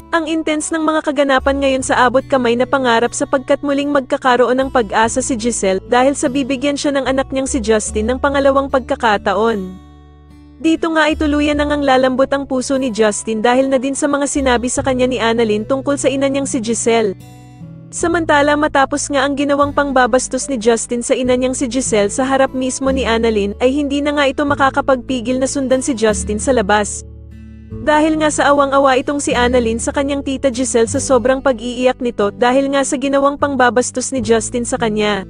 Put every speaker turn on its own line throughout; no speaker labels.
Ang intense ng mga kaganapan ngayon sa abot kamay na pangarap sapagkat muling magkakaroon ng pag-asa si Giselle dahil sa bibigyan siya ng anak niyang si Justin ng pangalawang pagkakataon. Dito nga ay tuluyan nang lalambot ang puso ni Justin dahil na din sa mga sinabi sa kanya ni Annalyn tungkol sa ina niyang si Giselle. Samantala matapos nga ang ginawang pangbabastos ni Justin sa ina niyang si Giselle sa harap mismo ni Annalyn ay hindi na nga ito makakapagpigil na sundan si Justin sa labas. Dahil nga sa awang-awa itong si Annalyn sa kanyang tita Giselle sa sobrang pag-iiyak nito dahil nga sa ginawang pangbabastos ni Justin sa kanya.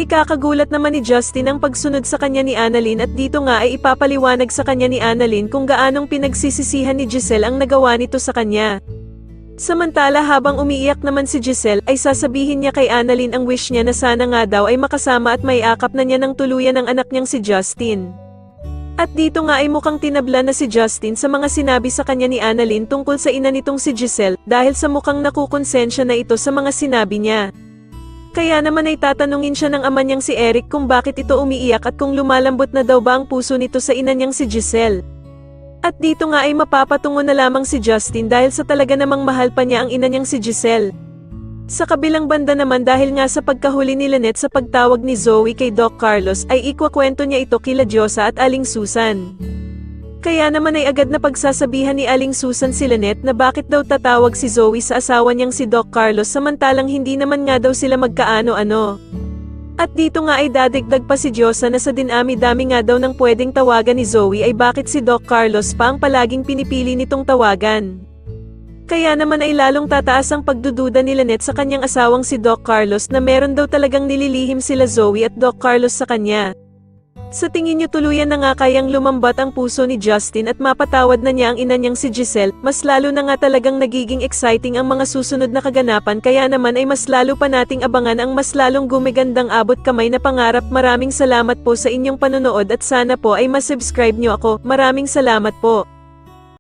Ikakagulat naman ni Justin ang pagsunod sa kanya ni Annalyn at dito nga ay ipapaliwanag sa kanya ni Annalyn kung gaanong pinagsisisihan ni Giselle ang nagawa nito sa kanya. Samantala habang umiiyak naman si Giselle ay sasabihin niya kay Annalyn ang wish niya na sana nga daw ay makasama at maiakap na niya ng tuluyan ang anak niyang si Justin. At dito nga ay mukhang tinabla na si Justin sa mga sinabi sa kanya ni Annalyn tungkol sa ina nitong si Giselle dahil sa mukhang nakukonsensya na ito sa mga sinabi niya. Kaya naman ay tatanungin siya ng ama niyang si Eric kung bakit ito umiiyak at kung lumalambot na daw ba ang puso nito sa ina niyang si Giselle. At dito nga ay mapapatungo na lamang si Justin dahil sa talaga namang mahal pa niya ang ina niyang si Giselle. Sa kabilang banda naman dahil nga sa pagkahuli ni Lynette sa pagtawag ni Zoe kay Doc Carlos ay ikwakwento niya ito kila Diyosa at Aling Susan. Kaya naman ay agad na pagsasabihan ni Aling Susan si Lynette na bakit daw tatawag si Zoe sa asawa niyang si Doc Carlos samantalang hindi naman nga daw sila magkaano-ano. At dito nga ay dadagdag pa si Diyosa na sa dinami-dami nga daw ng pwedeng tawagan ni Zoe ay bakit si Doc Carlos pa ang palaging pinipili nitong tawagan. Kaya naman ay lalong tataas ang pagdududa ni Lynette sa kanyang asawang si Doc Carlos na meron daw talagang nililihim sila Zoe at Doc Carlos sa kanya. Sa tingin niyo tuluyan na nga kayang lumambat ang puso ni Justin at mapatawad na niya ang ina niyang si Giselle, mas lalo na nga talagang nagiging exciting ang mga susunod na kaganapan kaya naman ay mas lalo pa nating abangan ang mas lalong gumigandang abot kamay na pangarap. Maraming salamat po sa inyong panonood at sana po ay masubscribe niyo ako. Maraming salamat po.